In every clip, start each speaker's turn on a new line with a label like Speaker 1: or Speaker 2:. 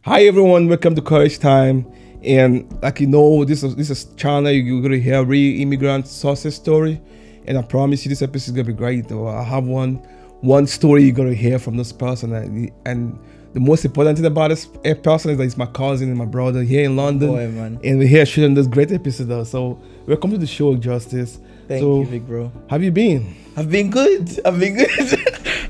Speaker 1: Hi everyone, welcome to Courage Time. And like you know, this is channel you're gonna hear real immigrant success story. And I promise you this episode is gonna be great. Though I have one story you're gonna hear from this person, and the most important thing about this person is that he's my cousin and my brother here in London.
Speaker 2: Boy, man.
Speaker 1: And we're here shooting this great episode though. So welcome to the show, Justice.
Speaker 2: Thank you, big bro.
Speaker 1: How have you been?
Speaker 2: I've been good.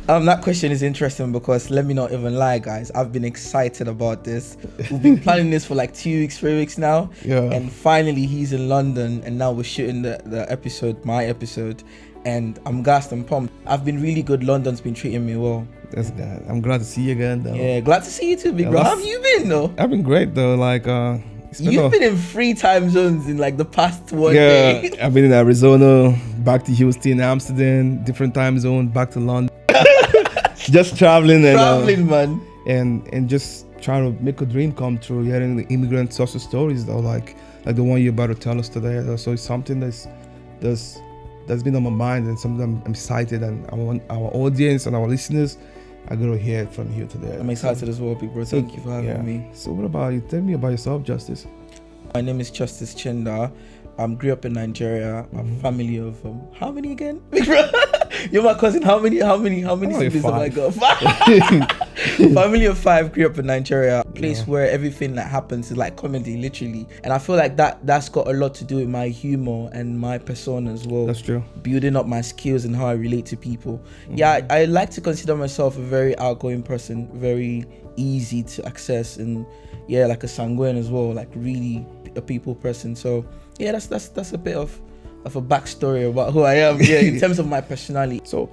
Speaker 2: That question is interesting because let me not even lie, guys. I've been excited about this. We've been planning this for like 2 weeks, 3 weeks now.
Speaker 1: Yeah.
Speaker 2: And finally he's in London and now we're shooting the episode, my episode. And I'm gassed and pumped. I've been really good. London's been treating me well.
Speaker 1: That's good. I'm glad to see you again though.
Speaker 2: Yeah, glad to see you too, big bro. How have you been though?
Speaker 1: I've been great though.
Speaker 2: You've been in 3 time zones in like the past 1
Speaker 1: yeah,
Speaker 2: day.
Speaker 1: I've been in Arizona, back to Houston, Amsterdam, different time zone, back to London. Just traveling
Speaker 2: Man.
Speaker 1: And just trying to make a dream come true. Hearing the immigrant success stories though, like the one you're about to tell us today. So it's something that's been on my mind and something I'm excited, and I want our audience and our listeners are gonna hear it from you today.
Speaker 2: I'm excited as well, big bro. Thank you for having me.
Speaker 1: So what about you? Tell me about yourself, Justice.
Speaker 2: My name is Justice Chinda. Grew up in Nigeria. I'm a family of how many again? Big bro, you're my cousin. How many siblings have I got? 5. Family of 5. Grew up in Nigeria. Place where everything that happens is like comedy, literally. And I feel like that's got a lot to do with my humor and my persona as well.
Speaker 1: That's true.
Speaker 2: Building up my skills and how I relate to people. Yeah, I like to consider myself a very outgoing person, very easy to access, and yeah, like a sanguine as well, like really a people person. So yeah, that's a bit of a backstory about who I am. Yeah, in terms of my personality.
Speaker 1: So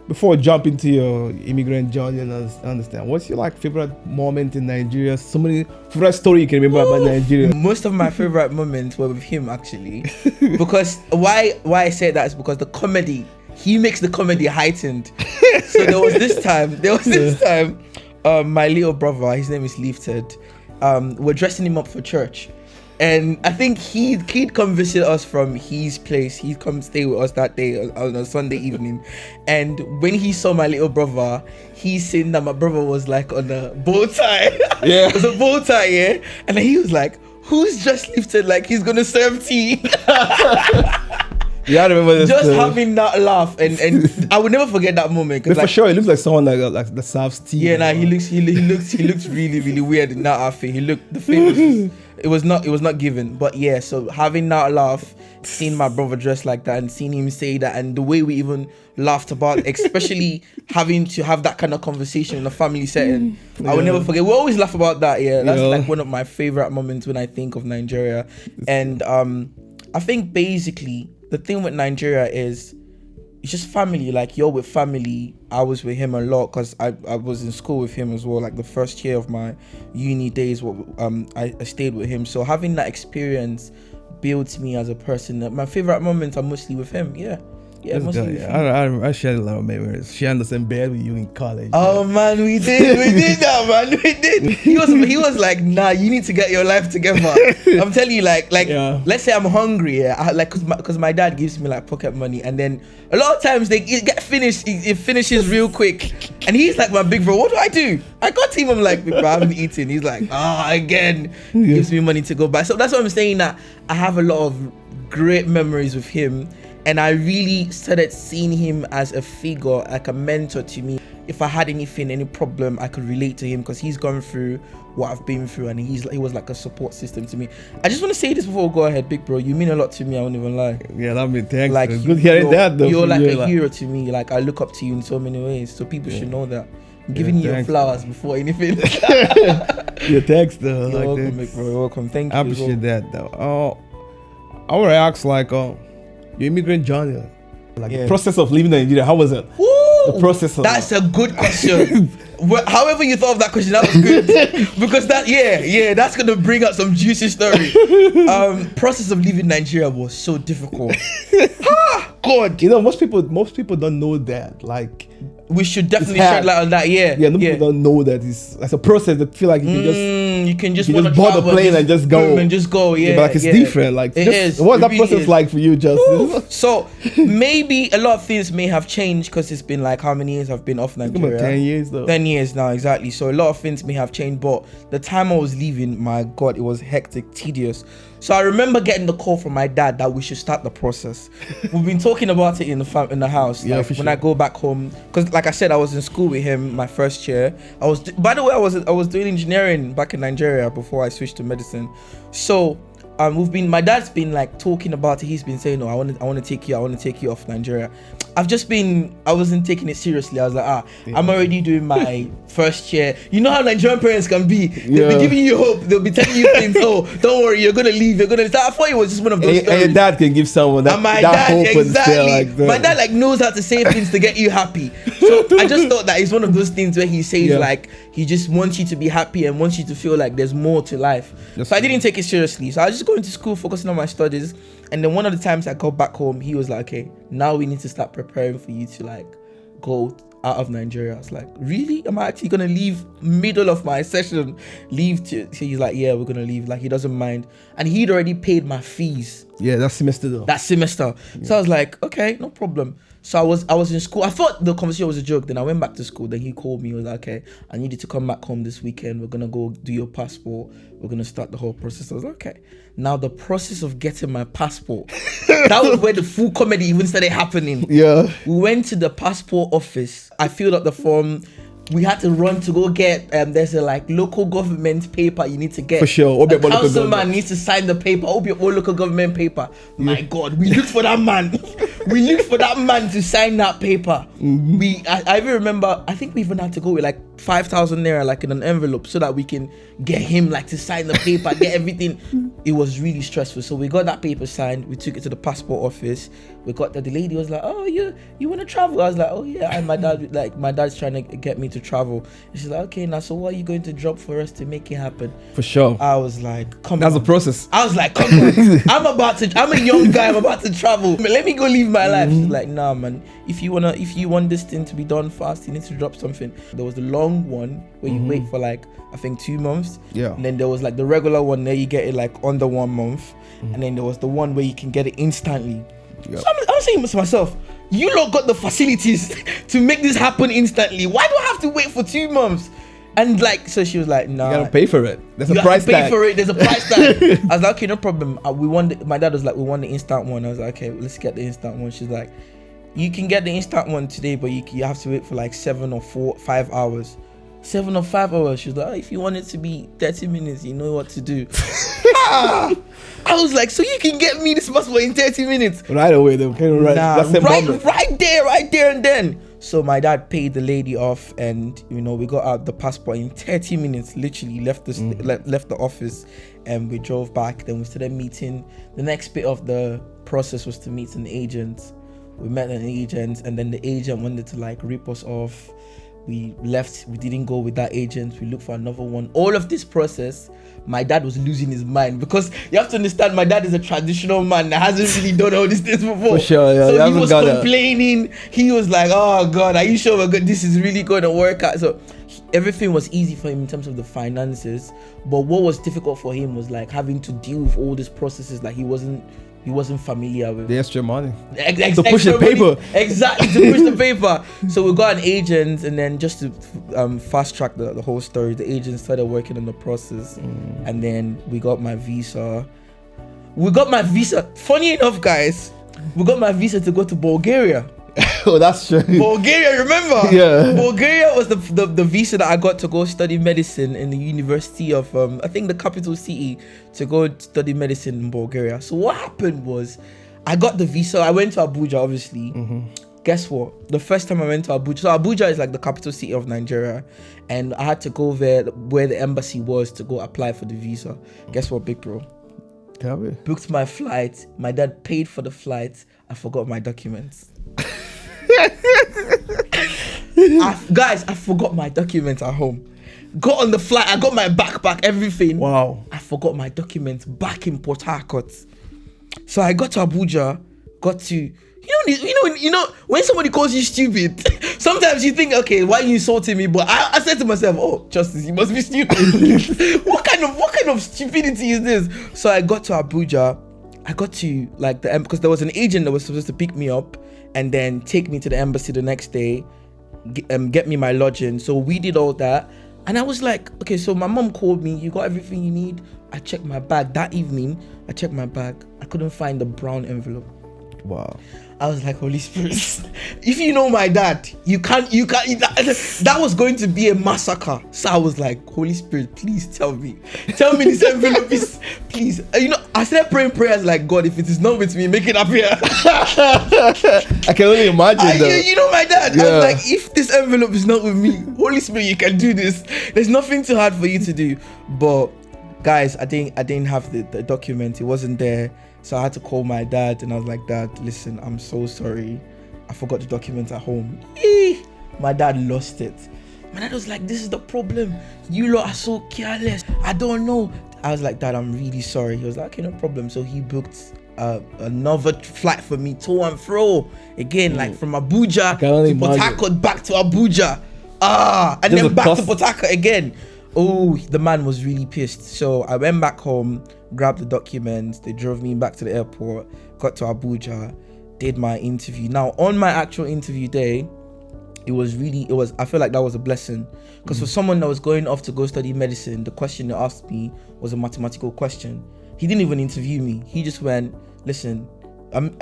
Speaker 1: before we jump into your immigrant journey and understand, what's your favorite moment in Nigeria? Somebody favorite story you can remember about Nigeria?
Speaker 2: Most of my favorite moments were with him actually, because why I say that is because the comedy, he makes the comedy heightened. So there was this time, my little brother, his name is Unfiltered, we're dressing him up for church. And I think he'd come visit us from his place. He'd come stay with us that day on a Sunday evening. And when he saw my little brother, he's saying that my brother was like on a bow tie.
Speaker 1: Yeah.
Speaker 2: It was a bow tie, yeah. And then he was like, who's just lifted like he's gonna serve tea?
Speaker 1: Yeah, I remember this.
Speaker 2: Just having that laugh, and I would never forget that moment.
Speaker 1: For sure, he looks like someone like the serves tea.
Speaker 2: Yeah, nah, he looks really, really weird in that outfit. The face it was not given. But yeah, so having that laugh, seeing my brother dressed like that, and seeing him say that, and the way we even laughed about it, especially having to have that kind of conversation in a family setting, I will never forget. We always laugh about that. Yeah, that's like one of my favorite moments when I think of Nigeria. And I think basically the thing with Nigeria is it's just family. Like, you're with family. I was with him a lot because I was in school with him as well. Like the first year of my uni days, I stayed with him. So having that experience builds me as a person. My favorite moments are mostly with him. Yeah, mostly with him.
Speaker 1: I shared a lot of memories. Sharing the same bed with you in college.
Speaker 2: Oh man, we did that, man. We did. He was like, nah, you need to get your life together. I'm telling you, let's say I'm hungry, cause my dad gives me like pocket money, and then a lot of times it finishes real quick, and he's like, my big bro, what do? I got to him, I'm like, big bro, I haven't eaten. He's like, again, gives me money to go buy. So that's what I'm saying, that I have a lot of great memories with him. And I really started seeing him as a figure, like a mentor to me. If I had any problem, I could relate to him because he's gone through what I've been through, and he was like a support system to me. I just want to say this before we go ahead, big bro. You mean a lot to me. I won't even lie.
Speaker 1: Yeah, that means thanks.
Speaker 2: Like,
Speaker 1: good hearing that though.
Speaker 2: You're like a hero to me. Like, I look up to you in so many ways. So people should know that. I'm giving you your flowers before anything.
Speaker 1: Yeah, thanks though.
Speaker 2: You're welcome, big bro. You're welcome. Thank you.
Speaker 1: I appreciate that though. I want to ask your immigrant journey, the process of leaving Nigeria. How was it?
Speaker 2: Woo!
Speaker 1: The process of
Speaker 2: that's a good question. However you thought of that question, that was good. Because that's gonna bring out some juicy story. Process of leaving Nigeria was so difficult. God,
Speaker 1: most people don't know that. Like,
Speaker 2: we should definitely shed light on that. Yeah,
Speaker 1: people don't know that it's a process that feel like you can just
Speaker 2: can just
Speaker 1: You
Speaker 2: want
Speaker 1: just
Speaker 2: to
Speaker 1: board the plane and just go.
Speaker 2: boom, and just go. Yeah,
Speaker 1: but like it's different. Like
Speaker 2: it is.
Speaker 1: What's
Speaker 2: It
Speaker 1: that
Speaker 2: really
Speaker 1: process
Speaker 2: is.
Speaker 1: like for you, Justin?
Speaker 2: So maybe a lot of things may have changed because it's been like how many years I've been off
Speaker 1: About
Speaker 2: Nigeria?
Speaker 1: 10 years though.
Speaker 2: 10 years now, exactly. So a lot of things may have changed, but the time I was leaving, my God, it was hectic, tedious. So I remember getting the call from my dad that we should start the process. We've been talking about it in the house.
Speaker 1: Yeah,
Speaker 2: like
Speaker 1: for
Speaker 2: when
Speaker 1: sure.
Speaker 2: I go back home, because like I said, I was in school with him my first year. By the way, I was doing engineering back in Nigeria before I switched to medicine. So my dad's been like talking about it. He's been saying, "No, I want to take you off Nigeria." I wasn't taking it seriously. I was like, I'm already doing my first year. You know how Nigerian parents can be. They'll be giving you hope. They'll be telling you things. Oh, don't worry, you're gonna leave. I thought it was just one of those stories.
Speaker 1: And your dad can give someone that,
Speaker 2: And my
Speaker 1: that
Speaker 2: dad,
Speaker 1: hope and feel like that.
Speaker 2: my dad like knows how to say things to get you happy. So I just thought that it's one of those things where he says like he just wants you to be happy and wants you to feel like there's more to life. So I didn't take it seriously. So I was just going to school, focusing on my studies. And then one of the times I got back home, he was like, "Okay, now we need to start preparing for you to like go out of Nigeria." I was like, "Really? Am I actually gonna leave middle of my session? So he's like, "Yeah, we're gonna leave." Like he doesn't mind, and he'd already paid my fees.
Speaker 1: Yeah, that semester though.
Speaker 2: So I was like, "Okay, no problem." So I was in school. I thought the conversation was a joke. Then I went back to school. Then he called me. He was like, "Okay, I need you to come back home this weekend. We're gonna go do your passport. We're gonna start the whole process." I was like, "Okay." Now the process of getting my passport, that was where the full comedy even started happening.
Speaker 1: Yeah.
Speaker 2: We went to the passport office. I filled out the form. We had to run to go get there's a like local government paper you need to get.
Speaker 1: For sure.
Speaker 2: A councilman needs to sign the paper. Hope your own local government paper. My God, we looked for that man. We looked for that man to sign that paper. I even remember, I think we even had to go with like 5,000 naira like in an envelope so that we can get him like to sign the paper, get everything. It was really stressful. So we got that paper signed. We took it to the passport office. We got that. The lady was like, "Oh, you want to travel?" I was like, "Oh yeah." And my dad's trying to get me to travel. And she's like, "Okay, now so what are you going to drop for us to make it happen?"
Speaker 1: For sure.
Speaker 2: I was like, "Come on."
Speaker 1: That's the process.
Speaker 2: I was like, "Come on." I'm a young guy. I'm about to travel. Let me go live my life. She's like, "Nah, man. If you want this thing to be done fast, you need to drop something." There was the long one where you wait for like I think 2 months.
Speaker 1: Yeah.
Speaker 2: And then there was like the regular one there you get it like under 1 month. And then there was the one where you can get it instantly.
Speaker 1: Yep.
Speaker 2: So I'm saying to myself, you lot got the facilities to make this happen instantly. Why do I have to wait for 2 months? And like, so she was like, "Nah,
Speaker 1: You gotta pay for it. There's a
Speaker 2: you
Speaker 1: price
Speaker 2: have to pay
Speaker 1: tag.
Speaker 2: for it. There's a price tag." I was like, "Okay, no problem." My dad was like, "We want the instant one." I was like, "Okay, let's get the instant one." She's like, "You can get the instant one today, but you have to wait for like 7 or 5 hours." 7 or 5 hours. She was like, "Oh, if you want it to be 30 minutes, you know what to do." I was like, "So you can get me this passport in 30 minutes?"
Speaker 1: Right away, though. Right.
Speaker 2: Nah,
Speaker 1: That's the moment.
Speaker 2: right there and then. So my dad paid the lady off, and we got out the passport in 30 minutes. Literally left the office, and we drove back. Then we started meeting. The next bit of the process was to meet an agent. We met an agent, and then the agent wanted to like rip us off. We left. We didn't go with that agent. We looked for another one. All of this process, my dad was losing his mind, because you have to understand, my dad is a traditional man that hasn't really done all these things before.
Speaker 1: For sure, yeah.
Speaker 2: So he was complaining. He was like, "Oh God, are you sure this is really going to work out?" So everything was easy for him in terms of the finances, but what was difficult for him was like having to deal with all these processes that he wasn't familiar with.
Speaker 1: The extra money.
Speaker 2: To
Speaker 1: push the paper.
Speaker 2: Exactly, to push the paper. So we got an agent, and then just to fast track the whole story, the agent started working on the process, and then we got my visa. Funny enough, guys, we got my visa to go to Bulgaria.
Speaker 1: Oh, that's true.
Speaker 2: Bulgaria, remember?
Speaker 1: Yeah.
Speaker 2: Bulgaria was the visa that I got to go study medicine in the University of I think the capital city, to go study medicine in Bulgaria. So what happened was, I got the visa. I went to Abuja, obviously. Guess what? The first time I went to Abuja, so Abuja is like the capital city of Nigeria, and I had to go there where the embassy was to go apply for the visa. Guess what, big bro?
Speaker 1: Tell me.
Speaker 2: Booked my flight. My dad paid for the flight. I forgot my documents. I forgot my documents at home. Got on the flight. I got my backpack, everything.
Speaker 1: Wow.
Speaker 2: I forgot my documents back in Port Harcourt. So I got to Abuja, got to When somebody calls you stupid, sometimes you think, okay, why are you insulting me? But I said to myself, oh, Justice, you must be stupid. What kind of stupidity is this? So I got to Abuja. I got to like the because there was an agent that was supposed to pick me up and then take me to the embassy the next day, get me my lodging. So we did all that, and I was like, okay. So my mom called me. You got everything you need? I checked my bag that evening. I checked my bag. I couldn't find the brown envelope.
Speaker 1: Wow.
Speaker 2: I was like, Holy Spirit, if you know my dad, you can't, that was going to be a massacre. So I was like, Holy Spirit, please tell me this envelope is, please. I started praying prayers like, God, if it is not with me, make it appear.
Speaker 1: I can only imagine that.
Speaker 2: You know my dad. Yeah. I was like, if this envelope is not with me, Holy Spirit, you can do this. There's nothing too hard for you to do. But guys, I didn't have the document. It wasn't there. So I had to call my dad and I was like, Dad, listen, I'm so sorry. I forgot the document at home. My dad lost it. My dad was like, this is the problem. You lot are so careless. I don't know. I was like, Dad, I'm really sorry. He was like, okay, no problem. So he booked another flight for me to and fro. Again, like from Abuja to Port Harcourt back to Abuja. And then back to Port Harcourt again. Oh, the man was really pissed. So I went back home, grabbed the documents. They drove me back to the airport, got to Abuja, did my interview. Now, on my actual interview day, I feel like that was a blessing. Because for someone that was going off to go study medicine, the question they asked me was a mathematical question. He didn't even interview me. He just went, listen,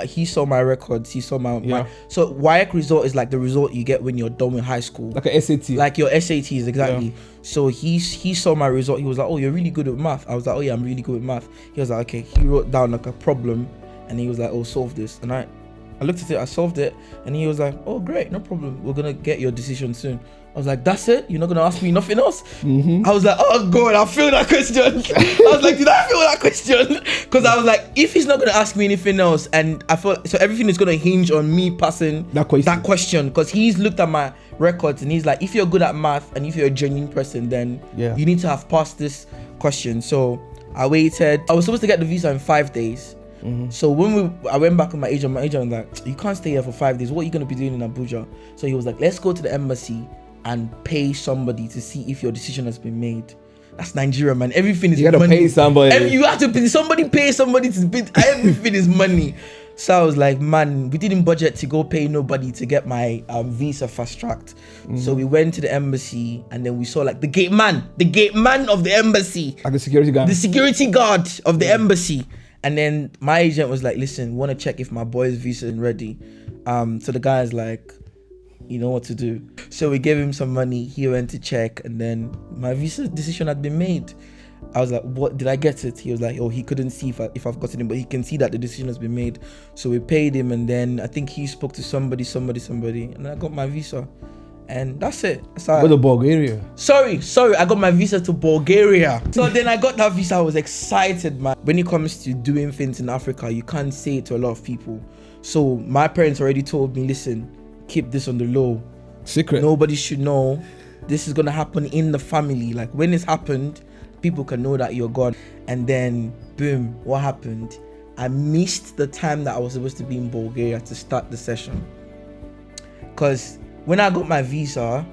Speaker 2: he saw my records. He saw my so WAEC result is like the result you get when you're done with high school,
Speaker 1: like a SAT,
Speaker 2: like your SATs, exactly. Yeah. So he saw my result. He was like, oh, you're really good at math. I was like, oh yeah, I'm really good at math. He was like, okay. He wrote down like a problem and he was like, oh, solve this. And I looked at it, I solved it, and he was like, oh great, no problem, we're gonna get your decision soon. I was like, that's it? You're not gonna ask me nothing else? I was like, oh God, I failed that question. I was like, did I fail that question? Because I was like, if he's not gonna ask me anything else, and I felt so everything is gonna hinge on me passing that question. Because he's looked at my records and he's like, if you're good at math and if you're a genuine person, then you need to have passed this question. So I waited. I was supposed to get the visa in 5 days. So when I went back with my agent was like, you can't stay here for 5 days. What are you gonna be doing in Abuja? So he was like, let's go to the embassy and pay somebody to see if your decision has been made. That's Nigeria, man. Everything is
Speaker 1: you gotta
Speaker 2: money.
Speaker 1: Pay somebody.
Speaker 2: You have to pay somebody to bid. Everything is money. So I was like, man, we didn't budget to go pay nobody to get my visa fast tracked. So we went to the embassy and then we saw like the gate man of the embassy,
Speaker 1: like the security
Speaker 2: guard of the embassy. And then my agent was like, listen, want to check if my boy's visa is ready. So the guy's like, you know what to do. So we gave him some money. He went to check, and then my visa decision had been made. I was like, what, did I get it? He was like, oh, he couldn't see if I've gotten it, but he can see that the decision has been made. So we paid him, and then I think he spoke to somebody, and I got my visa. And that's it.
Speaker 1: Go to Bulgaria.
Speaker 2: Sorry, I got my visa to Bulgaria. So then I got that visa. I was excited, man. When it comes to doing things in Africa, you can't say it to a lot of people. So my parents already told me, listen, keep this on the low.
Speaker 1: Secret.
Speaker 2: Nobody should know. This is gonna happen in the family. Like when it's happened, people can know that you're gone. And then boom, what happened? I missed the time that I was supposed to be in Bulgaria to start the session. Because when I got my visa,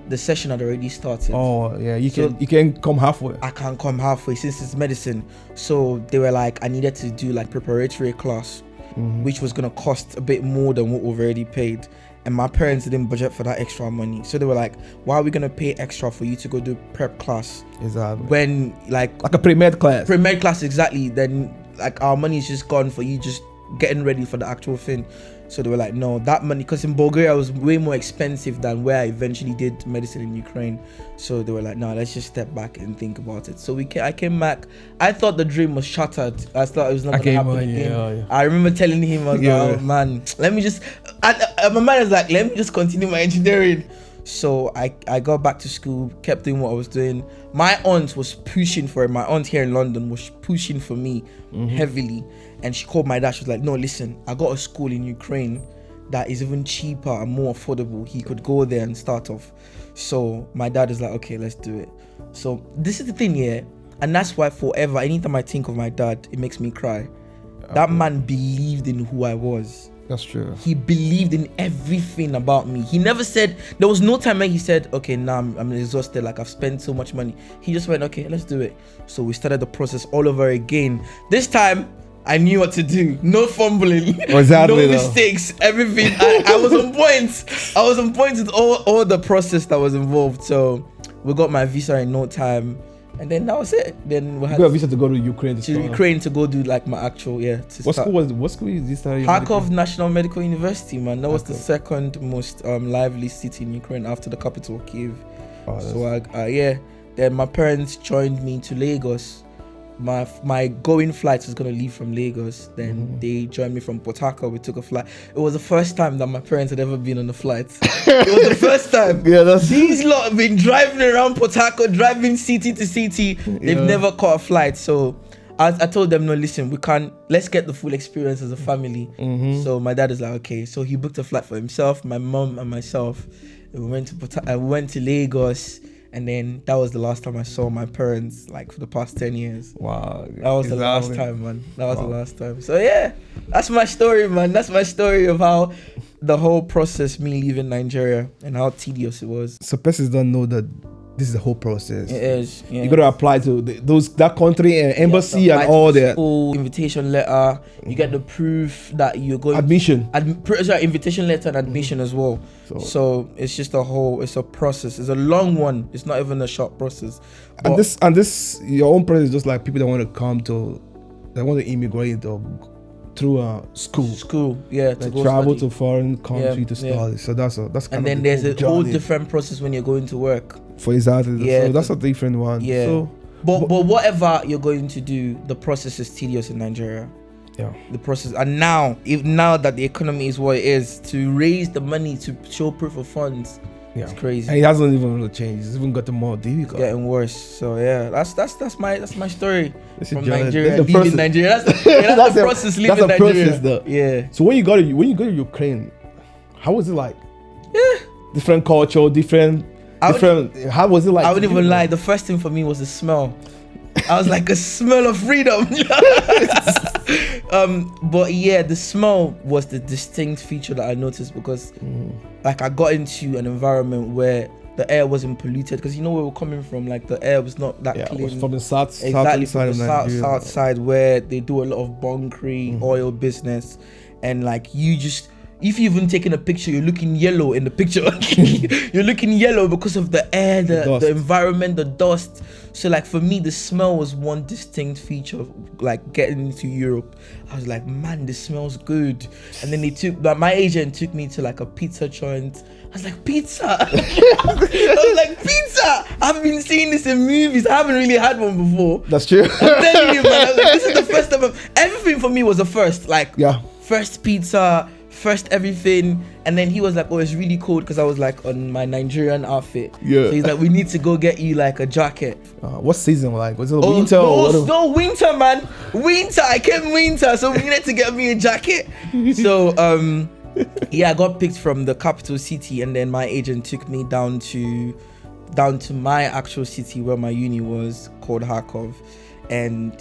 Speaker 2: the session had already started.
Speaker 1: Oh yeah, you can come halfway.
Speaker 2: I can't come halfway since it's medicine. So they were like, I needed to do like preparatory class, which was gonna cost a bit more than what we've already paid. And my parents didn't budget for that extra money. So they were like, why are we gonna pay extra for you to go do prep class?
Speaker 1: Exactly.
Speaker 2: When like
Speaker 1: a pre-med class.
Speaker 2: Pre-med class, exactly. Then like our money is just gone for you just getting ready for the actual thing. So they were like, no, that money, because in Bulgaria it was way more expensive than where I eventually did medicine in Ukraine. So they were like, no, let's just step back and think about it. So I came back. I thought the dream was shattered. I thought it was not going to happen again. Yeah. I remember telling him, I was like, oh man, let me just, my mind was like, let me just continue my engineering. So I got back to school, kept doing what I was doing. My aunt was pushing for it. My aunt here in London was pushing for me heavily. And she called my dad. She was like, no, listen, I got a school in Ukraine that is even cheaper and more affordable. He could go there and start off. So my dad is like, okay, let's do it. So this is the thing here. And that's why forever, anytime I think of my dad, it makes me cry. Okay. That man believed in who I was.
Speaker 1: That's true.
Speaker 2: He believed in everything about me. He never said, there was no time when he said, okay, now I'm exhausted, like I've spent so much money. He just went, okay, let's do it. So we started the process all over again. This time, I knew what to do. No fumbling,
Speaker 1: Exactly,
Speaker 2: no mistakes, everything. I was on point. I was on point with all the process that was involved. So we got my visa in no time. And then that was it. Then we had
Speaker 1: You got a visa to go to Ukraine.
Speaker 2: to go do like my actual,
Speaker 1: What school is this?
Speaker 2: Kharkov National Medical University, man. That was the second most lively city in Ukraine after the capital, Kyiv.
Speaker 1: Oh,
Speaker 2: So then my parents joined me to Lagos. My going flight was gonna leave from Lagos. Then they joined me from Port Harcourt. We took a flight. It was the first time that my parents had ever been on a flight. It was the first time. These lot have been driving around Port Harcourt, driving city to city. They've never caught a flight. So I told them, no, listen, let's get the full experience as a family. So my dad is like, okay. So he booked a flight for himself, my mom and myself. And we went to Lagos. And then that was the last time I saw my parents, like for the past 10 years.
Speaker 1: Wow.
Speaker 2: That was the last time, man. That was the last time. So yeah, that's my story, man. That's my story of how the whole process, me leaving Nigeria, and how tedious it was.
Speaker 1: So persons don't know that this is the whole process.
Speaker 2: It is. Yeah.
Speaker 1: You got to apply to that country and embassy and all that.
Speaker 2: Full invitation letter. You get the proof that you're going.
Speaker 1: Admission.
Speaker 2: Invitation letter and admission as well. So it's just it's a process. It's a long one. It's not even a short process.
Speaker 1: And this, your own process is just like people that want to immigrate or through school.
Speaker 2: Yeah,
Speaker 1: to travel to foreign country to study. So that's kind
Speaker 2: and then there's a whole different process when you're going to work.
Speaker 1: For exactly. Yeah, so that's a different one.
Speaker 2: Yeah.
Speaker 1: So,
Speaker 2: but whatever you're going to do, the process is tedious in Nigeria.
Speaker 1: Yeah.
Speaker 2: The process, and now that the economy is what it is, to raise the money to show proof of funds, it's crazy.
Speaker 1: And it hasn't even really changed. It's even gotten more difficult.
Speaker 2: Getting worse. So yeah, that's my story from Nigeria.
Speaker 1: That's
Speaker 2: leaving Nigeria. That's the process. Leaving Nigeria.
Speaker 1: Process, though.
Speaker 2: Yeah.
Speaker 1: So when you go to Ukraine, how was it like?
Speaker 2: Yeah.
Speaker 1: Different culture, different. How was it like?
Speaker 2: I wouldn't even lie. The first thing for me was the smell. I was like, a smell of freedom. But yeah, the smell was the distinct feature that I noticed because like I got into an environment where the air wasn't polluted, because where we're coming from, like the air was not that clean.
Speaker 1: It was from the south
Speaker 2: side where they do a lot of bunkering, oil business, and like if you've even taken a picture, you're looking yellow in the picture. You're looking yellow because of the air, the environment, the dust. So like for me, the smell was one distinct feature of like getting into Europe. I was like, man, this smells good. And then my agent took me to like a pizza joint. I was like, pizza? I was like, pizza? I've been seeing this in movies. I haven't really had one before.
Speaker 1: That's true.
Speaker 2: I'm telling you, man. I was like, this is the first time. Everything for me was a first. Like, first pizza, first everything. And then he was like, oh, it's really cold, because I was like on my Nigerian outfit. So he's like, we need to go get you like a jacket.
Speaker 1: What season like? Was it winter?
Speaker 2: No, winter, man. Winter. I came winter, so we needed to get me a jacket. So I got picked from the capital city, and then my agent took me down to my actual city where my uni was, called Kharkov. And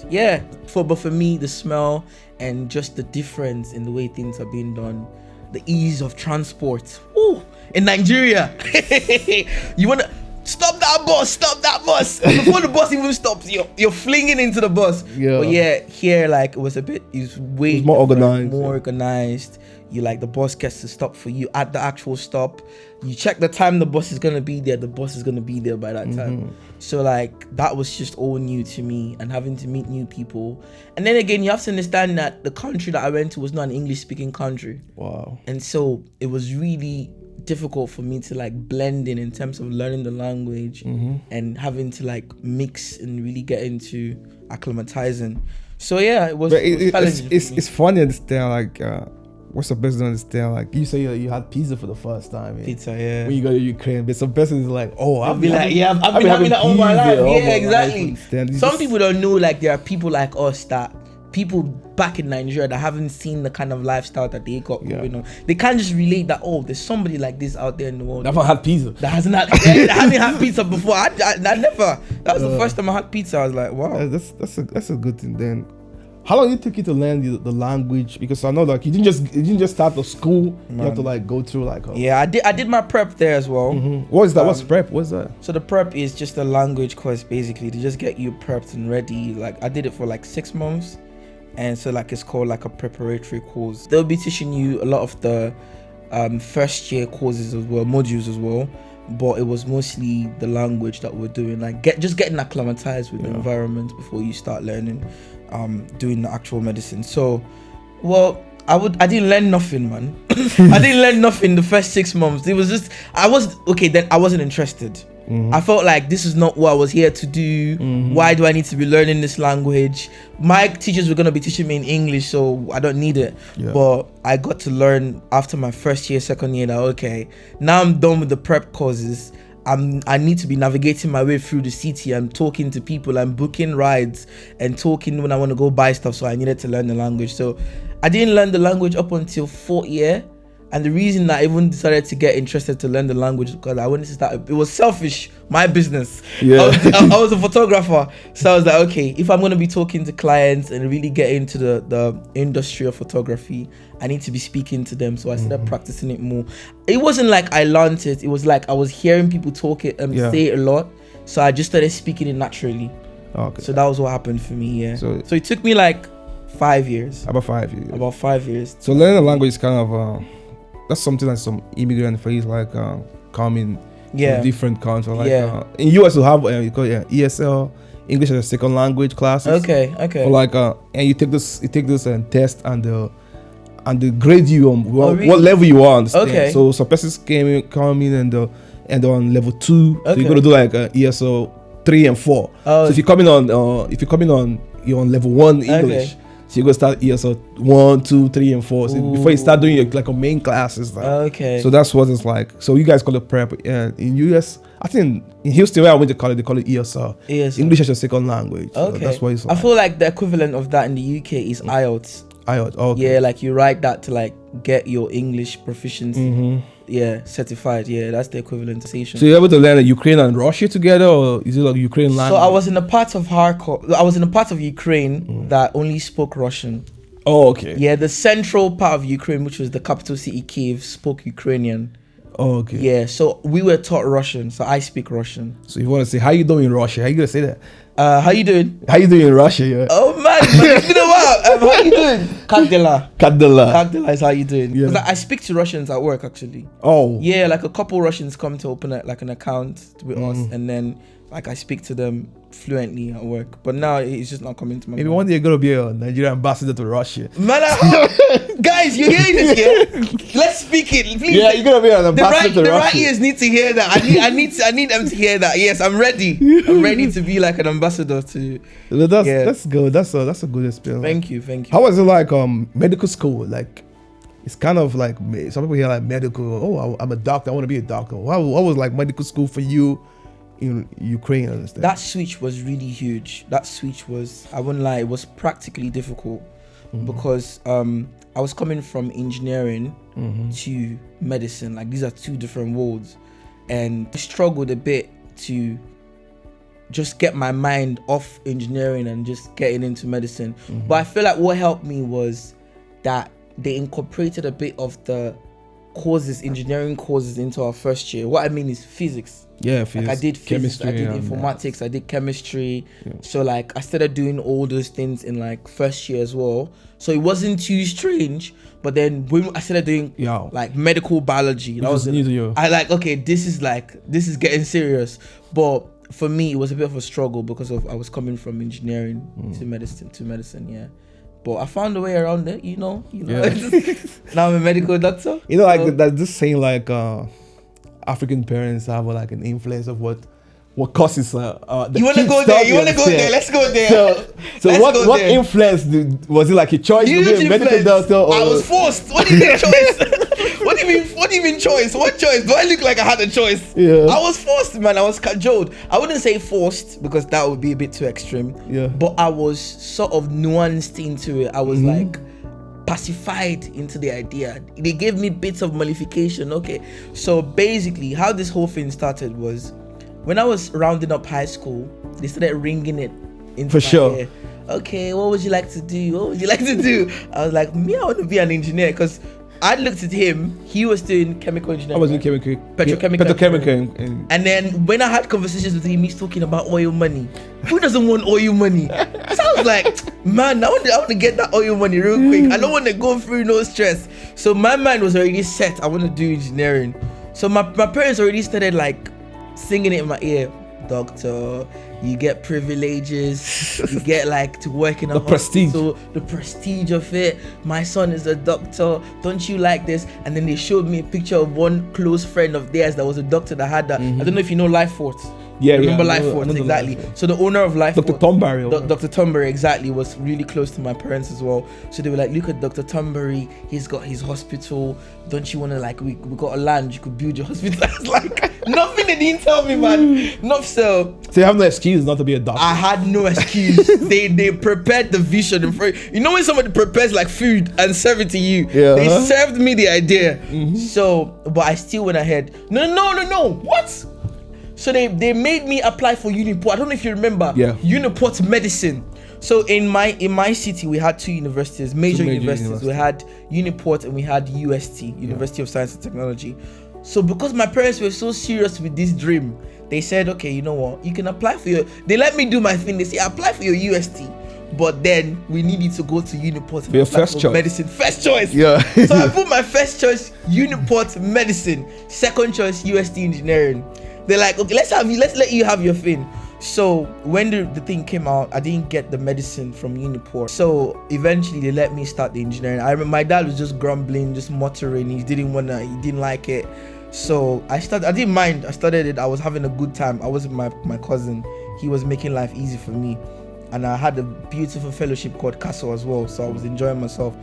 Speaker 2: but for me, the smell and just the difference in the way things are being done, the ease of transport. Ooh, in Nigeria, you wanna stop that bus before the bus even stops. You're flinging into the bus. But here like it was
Speaker 1: more
Speaker 2: organized. You like the bus gets to stop for you at the actual stop. You check the time the bus is gonna be there. The bus is gonna be there by that time. So like that was just all new to me, and having to meet new people. And then again, you have to understand that the country that I went to was not an English speaking country.
Speaker 1: Wow.
Speaker 2: And so it was really difficult for me to like blend in terms of learning the language and having to like mix and really get into acclimatizing. So yeah, it was.
Speaker 1: It's funny to understand like. What's the best to understand? Like you say you had pizza for the first time.
Speaker 2: Pizza, yeah.
Speaker 1: When you go to Ukraine, but some person is like, oh,
Speaker 2: I've been having that all my life. Yeah, exactly. Some people don't know, like there are people like us people back in Nigeria that haven't seen the kind of lifestyle that they got going on. They can't just relate that, oh, there's somebody like this out there in the world.
Speaker 1: That haven't had pizza.
Speaker 2: That hasn't had pizza before. I never. That was the first time I had pizza. I was like, wow.
Speaker 1: That's a good thing then. How long did it take you to learn the language? Because I know like you didn't just start the school. You have to like go through like.
Speaker 2: Yeah, I did my prep there as well.
Speaker 1: What is that? What's prep? What's that?
Speaker 2: So the prep is just a language course basically to just get you prepped and ready. Like I did it for like 6 months, and so like it's called like a preparatory course. They'll be teaching you a lot of the first year courses as well, modules as well. But it was mostly the language that we're doing, like getting acclimatized with the environment before you start learning, doing the actual medicine. So, well, I didn't learn nothing, man. I didn't learn nothing the first 6 months. It was just I wasn't interested. I felt like this is not what I was here to do. Why do I need to be learning this language? My teachers were going to be teaching me in English, so I don't need it. But I got to learn after my first year, second year, that okay, now I'm done with the prep courses. I need to be navigating my way through the city. I'm talking to people, I'm booking rides and talking when I want to go buy stuff. So I needed to learn the language. So I didn't learn the language up until 4th year. And the reason that I even decided to get interested to learn the language because I wanted to start, it was selfish, my business. I was a photographer. So I was like, okay, if I'm going to be talking to clients and really get into the industry of photography, I need to be speaking to them. So I started practicing it more. It wasn't like I learned it. It was like I was hearing people talk it and say it a lot. So I just started speaking it naturally. Okay. So that was what happened for me, yeah. So it took me like 5 years.
Speaker 1: About 5 years.
Speaker 2: About 5 years.
Speaker 1: So learning a language is kind of... that's something that some immigrant face like coming from different countries. Like in US you have you call it ESL, English as a second language classes. Okay. But like and you take this test and they grade you on what level you are. Understand? Okay. So some persons come in and on level 2. So you're gonna do like ESL 3 and 4. So if you're coming on you're on level 1 English. Okay. So you go start ESL 1, 2, 3, and 4. So before you start doing like a main classes. Okay. So that's what it's like. So you guys call it prep. In US, I think in Houston where I went to college, they call it ESL. English as a second language. Okay. So that's what it's like.
Speaker 2: I feel like the equivalent of that in the UK is IELTS.
Speaker 1: IELTS. Okay.
Speaker 2: Yeah, like you write that to like get your English proficiency. Yeah, certified. Yeah, that's the equivalent. So
Speaker 1: you're able to learn Ukraine and Russia together, or is it like Ukraine language?
Speaker 2: So I was in a part of Ukraine that only spoke Russian.
Speaker 1: Oh, okay.
Speaker 2: Yeah, the central part of Ukraine, which was the capital city Kyiv, spoke Ukrainian.
Speaker 1: Oh, okay.
Speaker 2: Yeah, so we were taught Russian, so I speak Russian.
Speaker 1: So you want to say, how you doing in Russia? How you gonna say that?
Speaker 2: How you doing?
Speaker 1: How you doing in Russia? Yeah.
Speaker 2: Oh man, it's been a while. How you doing? Kagdela is how you doing. Yeah. Like, I speak to Russians at work actually.
Speaker 1: Oh.
Speaker 2: Yeah, like a couple Russians come to open like an account with us, and then like I speak to them fluently at work. But now it's just not coming to my
Speaker 1: mind. One day you're gonna be a Nigerian ambassador to Russia.
Speaker 2: Man, guys, you're hearing this here? Let's speak it, please.
Speaker 1: Yeah, you're gonna be an ambassador to Russia.
Speaker 2: The right ears need to hear that. I need them to hear that. Yes, I'm ready. I'm ready to be like an ambassador to.
Speaker 1: That's good. That's a good experience.
Speaker 2: Thank you.
Speaker 1: How was it like medical school? Like it's kind of like some people hear like medical. Oh, I'm a doctor. I want to be a doctor. What was like medical school for you? In Ukraine, I understand.
Speaker 2: That switch was really huge. That switch was, I wouldn't lie, it was practically difficult because I was coming from engineering to medicine. Like these are two different worlds, and I struggled a bit to just get my mind off engineering and just getting into medicine. But I feel like what helped me was that they incorporated a bit of the engineering courses into our first year. What I mean is physics.
Speaker 1: Yeah, physics.
Speaker 2: Like I did physics, I did informatics, I did chemistry. Yeah. So like I started doing all those things in like first year as well. So it wasn't too strange. But then when I started doing like medical biology, I like, okay, this is getting serious. But for me, it was a bit of a struggle because I was coming from engineering to medicine. Yeah. But I found a way around it, you know. Yeah. Now I'm a medical doctor.
Speaker 1: You know, like that's just saying like African parents have like an influence of what causes
Speaker 2: you want to go there? You want to go there? Let's go there.
Speaker 1: So what influence was it? Like a choice to be a medical doctor? Or?
Speaker 2: I was forced. What do you mean choice? What do you mean choice? What choice? Do I look like I had a choice? Yeah. I was forced, man. I was cajoled. I wouldn't say forced because that would be a bit too extreme. Yeah. But I was sort of nuanced into it. I was like pacified into the idea. They gave me bits of mollification. Okay. So basically, how this whole thing started was when I was rounding up high school, they started ringing it into my ear. okay, what would you like to do? What would you like to do? I was like, me, I want to be an engineer, because I looked at him. He was doing chemical engineering.
Speaker 1: I was in chemical.
Speaker 2: Petrochemical.
Speaker 1: And
Speaker 2: And then when I had conversations with him, he's talking about oil money. Who doesn't want oil money? So I was like, man, I want to get that oil money real quick. I don't want to go through no stress. So my mind was already set. I want to do engineering. So my parents already started like singing it in my ear. Doctor, you get privileges, you get like to work in a hospital, the prestige of it. My son is a doctor, don't you like this? And then they showed me a picture of one close friend of theirs that was a doctor that had that. I don't know if you know Life Force. Remember Life Force, exactly. So the owner of Life
Speaker 1: Dr.
Speaker 2: Force,
Speaker 1: Thornberry.
Speaker 2: Dr. Thornberry, exactly, was really close to my parents as well. So they were like, look at Dr. Thornberry, he's got his hospital. Don't you want to, like, we got a land, you could build your hospital. I was like, nothing they didn't tell me, man. Not so.
Speaker 1: So you have no excuse not to be a doctor.
Speaker 2: I had no excuse. they prepared the vision in front. You know when somebody prepares like food and serve it to you?
Speaker 1: Yeah.
Speaker 2: They served me the idea. So, but I still went ahead. No. What? So they made me apply for Uniport. I don't know if you remember.
Speaker 1: Yeah.
Speaker 2: Uniport medicine. So in my city we had two universities, major universities. We had Uniport and we had UST, University of Science and Technology. So because my parents were so serious with this dream, they said, okay, you know what? You can apply for they let me do my thing. They say apply for your UST, but then we need you to go to Uniport
Speaker 1: for your first choice.
Speaker 2: Medicine. First choice.
Speaker 1: Yeah.
Speaker 2: So I put my first choice Uniport medicine, second choice UST engineering. They're like, okay, let's let you have your thing. So when the thing came out, I didn't get the medicine from Uniport. So eventually they let me start the engineering. I remember my dad was just grumbling, just muttering. He didn't like it. So I didn't mind. I started it. I was having a good time. I was with my cousin. He was making life easy for me. And I had a beautiful fellowship called Castle as well. So I was enjoying myself.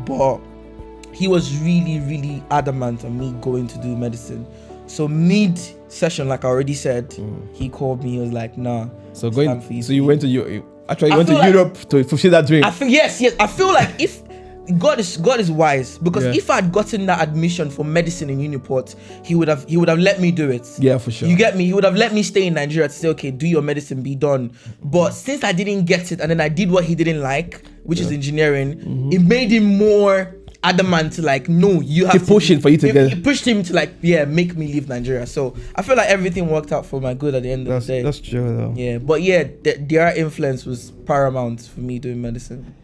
Speaker 2: But he was really, really adamant on me going to do medicine. So mid-session, like I already said, he called me. He was like, "Nah."
Speaker 1: So you went to Europe to fulfill that dream.
Speaker 2: Yes. I feel like if God is wise, because if I had gotten that admission for medicine in Uniport, he would have let me do it.
Speaker 1: Yeah, for sure.
Speaker 2: You get me? He would have let me stay in Nigeria to say, okay, do your medicine, be done. But since I didn't get it, and then I did what he didn't like, which is engineering, it made him more adamant to like, no, you have
Speaker 1: to push it for you to get.
Speaker 2: It pushed him to like, make me leave Nigeria. So I feel like everything worked out for my good at the end of the day.
Speaker 1: That's true though.
Speaker 2: Yeah, but their influence was paramount for me doing medicine.